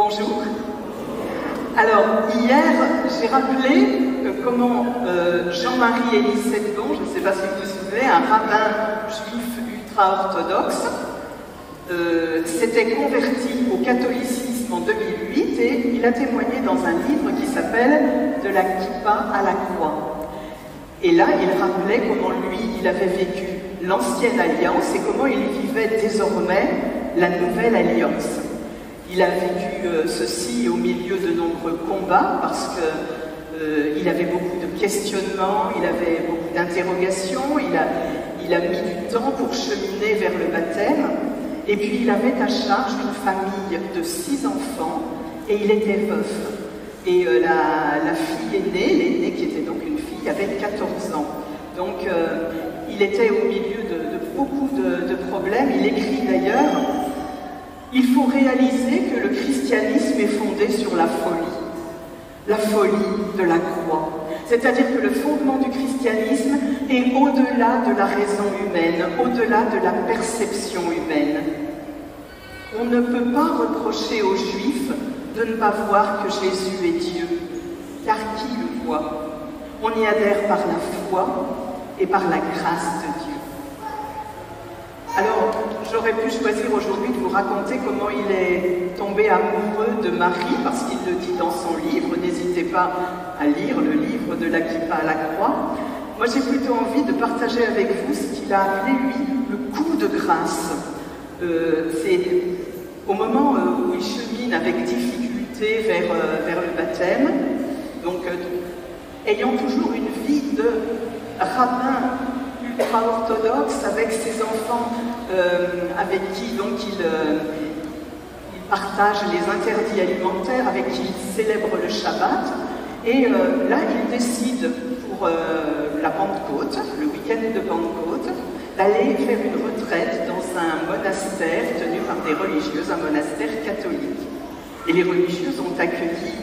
Bonjour. Alors, hier, j'ai rappelé comment Jean-Marie Élie Seddon, je ne sais pas si vous vous souvenez, un rabbin juif ultra-orthodoxe, s'était converti au catholicisme en 2008 et il a témoigné dans un livre qui s'appelle « De la kippa à la croix ». Et là, il rappelait comment lui, il avait vécu l'ancienne alliance et comment il vivait désormais la nouvelle alliance. Il a vécu ceci au milieu de nombreux combats parce qu'il avait beaucoup de questionnements, il avait beaucoup d'interrogations, il a mis du temps pour cheminer vers le baptême. Et puis il avait à charge une famille de 6 enfants et il était veuf. Et la fille aînée, l'aînée qui était donc une fille, avait 14 ans. Donc il était au milieu de beaucoup de problèmes. Il écrit d'ailleurs: il faut réaliser que le christianisme est fondé sur la folie de la croix. C'est-à-dire que le fondement du christianisme est au-delà de la raison humaine, au-delà de la perception humaine. On ne peut pas reprocher aux Juifs de ne pas voir que Jésus est Dieu, car qui le voit? On y adhère par la foi et par la grâce de Dieu. Alors, j'aurais pu choisir aujourd'hui de vous raconter comment il est tombé amoureux de Marie, parce qu'il le dit dans son livre. N'hésitez pas à lire le livre de la kippa à la croix. Moi, j'ai plutôt envie de partager avec vous ce qu'il a appelé, lui, le coup de grâce. C'est au moment où il chemine avec difficulté vers le baptême, donc ayant toujours une vie de rabbin ultra-orthodoxe avec ses enfants avec qui donc il partage les interdits alimentaires, avec qui il célèbre le Shabbat. Et là, il décide pour la Pentecôte, le week-end de Pentecôte, d'aller faire une retraite dans un monastère tenu par des religieuses, un monastère catholique. Et les religieuses ont accueilli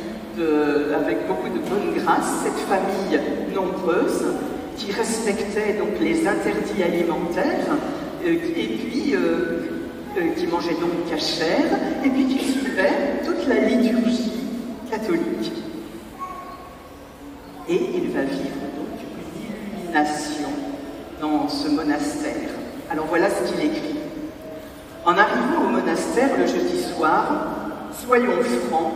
avec beaucoup de bonne grâce cette famille nombreuse qui respectait donc les interdits alimentaires et puis qui mangeait donc cachère et puis qui suivait toute la liturgie catholique. Et il va vivre donc une illumination dans ce monastère. Alors voilà ce qu'il écrit. En arrivant au monastère le jeudi soir, soyons francs,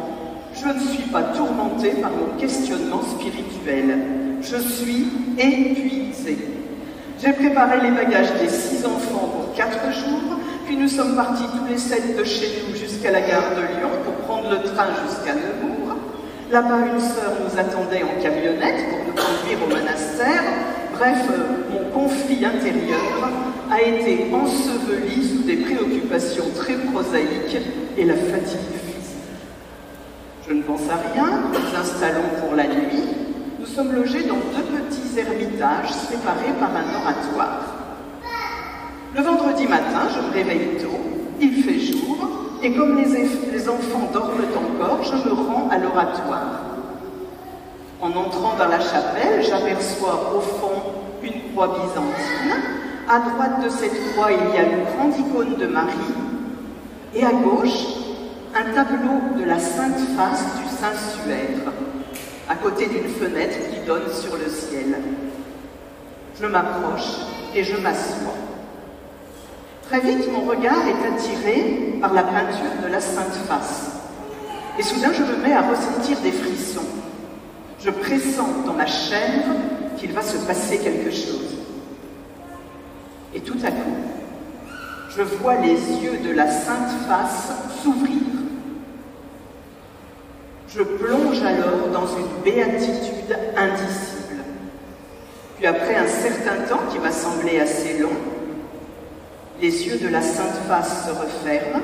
je ne suis pas tourmenté par mon questionnement spirituel. Je suis épuisée. J'ai préparé les bagages des 6 enfants pour 4 jours, puis nous sommes partis tous les 7 de chez nous jusqu'à la gare de Lyon pour prendre le train jusqu'à Nemours. Là-bas, une sœur nous attendait en camionnette pour nous conduire au monastère. Bref, mon conflit intérieur a été enseveli sous des préoccupations très prosaïques et la fatigue physique. Je ne pense à rien, nous nous installons pour la nuit. Nous sommes logés dans 2 petits ermitages séparés par un oratoire. Le vendredi matin, je me réveille tôt, il fait jour, et comme les enfants dorment encore, je me rends à l'oratoire. En entrant dans la chapelle, j'aperçois au fond une croix byzantine. À droite de cette croix, il y a une grande icône de Marie, et à gauche, un tableau de la Sainte Face du Saint-Suaire, à côté d'une fenêtre qui donne sur le ciel. Je m'approche et je m'assois. Très vite, mon regard est attiré par la peinture de la Sainte Face. Et soudain, je me mets à ressentir des frissons. Je pressens dans ma chair qu'il va se passer quelque chose. Et tout à coup, je vois les yeux de la Sainte Face s'ouvrir. Je plonge alors dans une béatitude indicible. Puis après un certain temps qui m'a semblé assez long, les yeux de la Sainte Face se referment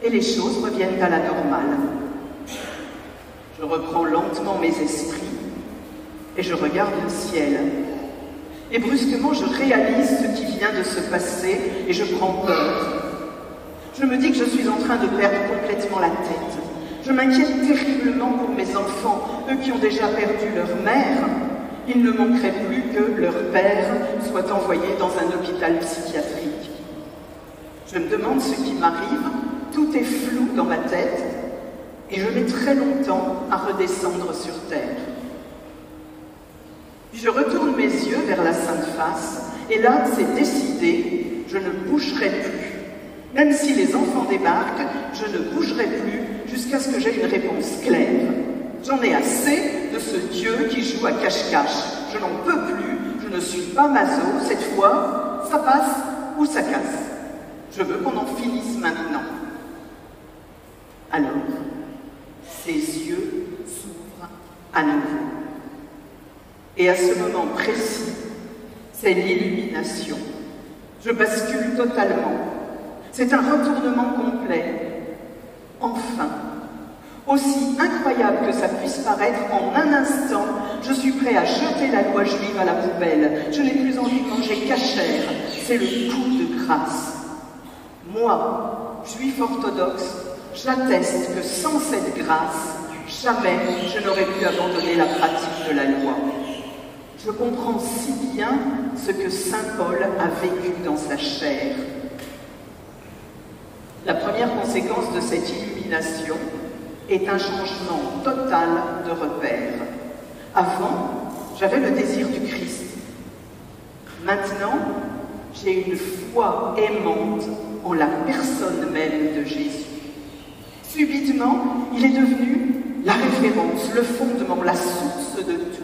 et les choses reviennent à la normale. Je reprends lentement mes esprits et je regarde le ciel. Et brusquement, je réalise ce qui vient de se passer et je prends peur. Je me dis que je suis en train de perdre complètement la tête. Je m'inquiète terriblement pour mes enfants, eux qui ont déjà perdu leur mère. Il ne manquerait plus que leur père soit envoyé dans un hôpital psychiatrique. Je me demande ce qui m'arrive, tout est flou dans ma tête, et je mets très longtemps à redescendre sur terre. Puis je retourne mes yeux vers la Sainte Face, et là, c'est décidé, je ne bougerai plus. Même si les enfants débarquent, je ne bougerai plus jusqu'à ce que j'aie une réponse claire. J'en ai assez de ce Dieu qui joue à cache-cache. Je n'en peux plus, je ne suis pas maso, cette fois, ça passe ou ça casse. Je veux qu'on en finisse maintenant. Alors, ses yeux s'ouvrent à nouveau. Et à ce moment précis, c'est l'illumination. Je bascule totalement. C'est un retournement complet. Enfin, aussi incroyable que ça puisse paraître, en un instant, je suis prêt à jeter la loi juive à la poubelle. Je n'ai plus envie de manger cachère. C'est le coup de grâce. Moi, juif orthodoxe, j'atteste que sans cette grâce, jamais je n'aurais pu abandonner la pratique de la loi. Je comprends si bien ce que saint Paul a vécu dans sa chair. La première conséquence de cette illumination est un changement total de repère. Avant, j'avais le désir du Christ. Maintenant, j'ai une foi aimante en la personne même de Jésus. Subitement, il est devenu la référence, le fondement, la source de tout.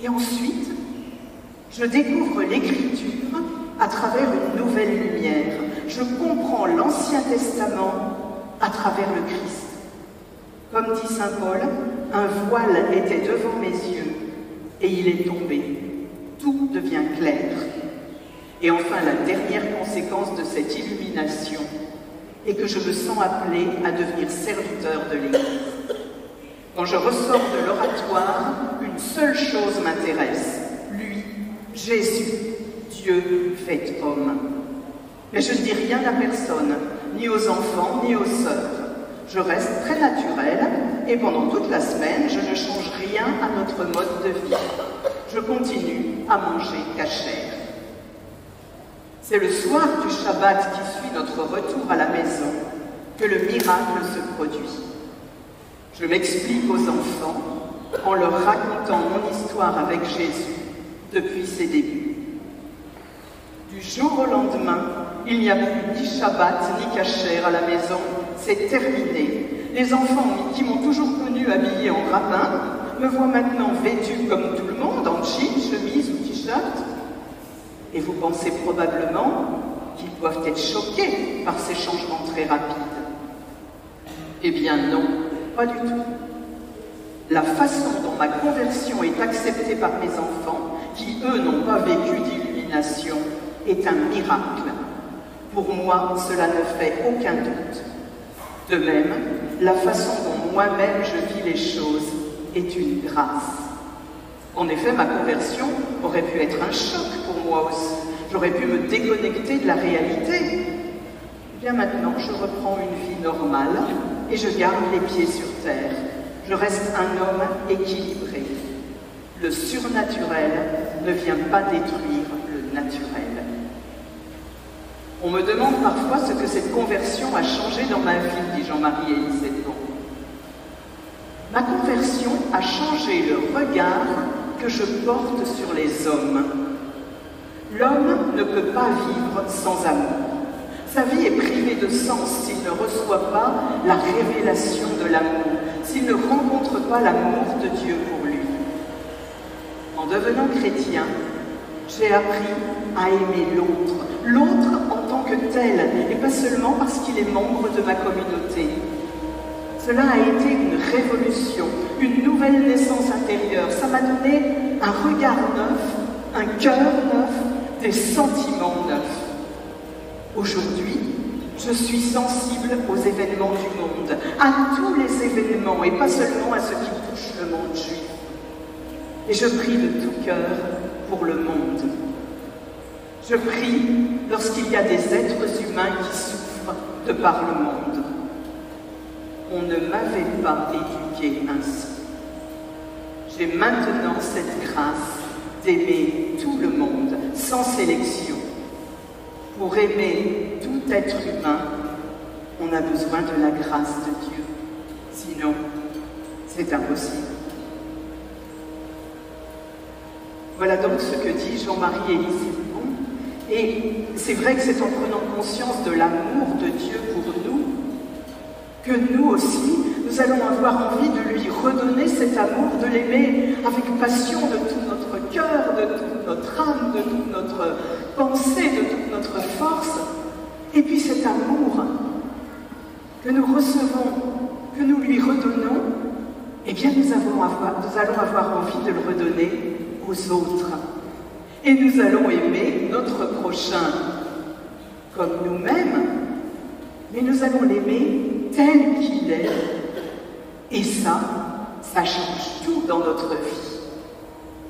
Et ensuite, je découvre l'Écriture à travers une nouvelle lumière. Je comprends l'Ancien Testament à travers le Christ. Comme dit saint Paul, un voile était devant mes yeux et il est tombé. Tout devient clair. Et enfin, la dernière conséquence de cette illumination est que je me sens appelé à devenir serviteur de l'Église. Quand je ressors de l'oratoire, une seule chose m'intéresse, lui, Jésus, Dieu fait homme. Mais je ne dis rien à personne, ni aux enfants, ni aux sœurs. Je reste très naturelle et pendant toute la semaine, je ne change rien à notre mode de vie. Je continue à manger cachère. C'est le soir du Shabbat qui suit notre retour à la maison que le miracle se produit. Je m'explique aux enfants en leur racontant mon histoire avec Jésus depuis ses débuts. Du jour au lendemain, il n'y a plus ni Shabbat ni cachère à la maison, c'est terminé. Les enfants qui m'ont toujours connu habillée en rabbin me voient maintenant vêtue comme tout le monde, en jean, chemise ou t-shirt. Et vous pensez probablement qu'ils doivent être choqués par ces changements très rapides. Eh bien non, pas du tout. La façon dont ma conversion est acceptée par mes enfants, qui eux n'ont pas vécu d'illumination, est un miracle. Pour moi, cela ne fait aucun doute. De même, la façon dont moi-même je vis les choses est une grâce. En effet, ma conversion aurait pu être un choc pour moi aussi. J'aurais pu me déconnecter de la réalité. Bien maintenant, je reprends une vie normale et je garde les pieds sur terre. Je reste un homme équilibré. Le surnaturel ne vient pas détruire le naturel. On me demande parfois ce que cette conversion a changé dans ma vie, dit Jean-Marie Elisée. Ma conversion a changé le regard que je porte sur les hommes. L'homme ne peut pas vivre sans amour. Sa vie est privée de sens s'il ne reçoit pas la révélation de l'amour, s'il ne rencontre pas l'amour de Dieu pour lui. En devenant chrétien, j'ai appris à aimer l'autre, l'autre en tant que tel, et pas seulement parce qu'il est membre de ma communauté. Cela a été une révolution, une nouvelle naissance intérieure. Ça m'a donné un regard neuf, un cœur neuf, des sentiments neufs. Aujourd'hui, je suis sensible aux événements du monde, à tous les événements et pas seulement à ceux qui touchent le monde juif. Et je prie de tout cœur pour le monde. Je prie lorsqu'il y a des êtres humains qui souffrent de par le monde. On ne m'avait pas éduqué ainsi. J'ai maintenant cette grâce d'aimer tout le monde, sans sélection, pour aimer tout être humain on a besoin de la grâce de Dieu. Sinon, c'est impossible. Voilà donc ce que dit Jean-Marie Élisée Dupont. Et c'est vrai que c'est en prenant conscience de l'amour de Dieu pour nous que nous aussi, nous allons avoir envie de lui redonner cet amour, de l'aimer avec passion de tout notre cœur, de toute notre âme, de toute notre pensée, de toute notre force. Et puis cet amour que nous recevons, que nous lui redonnons, eh bien nous allons avoir envie de le redonner aux autres. Et nous allons aimer notre prochain comme nous-mêmes, mais nous allons l'aimer tel qu'il est. Et ça change tout dans notre vie.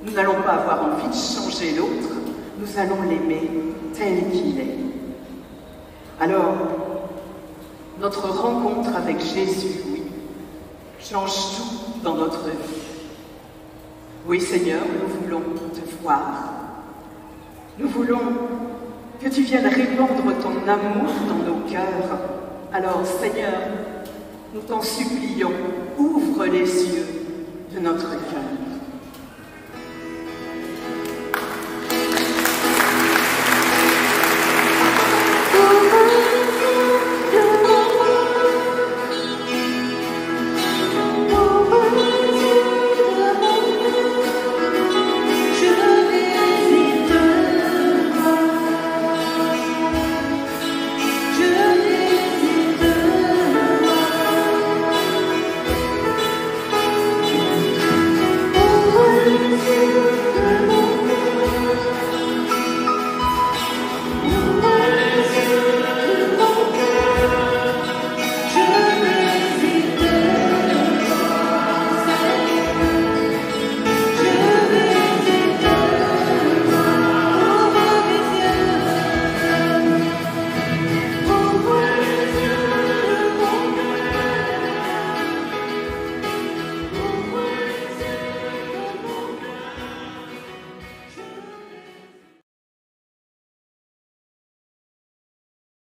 Nous n'allons pas avoir envie de changer l'autre, nous allons l'aimer tel qu'il est. Alors, notre rencontre avec Jésus, oui, change tout dans notre vie. Oui, Seigneur, nous voulons te voir. Nous voulons que tu viennes répandre ton amour dans nos cœurs. Alors, Seigneur, nous t'en supplions, ouvre les yeux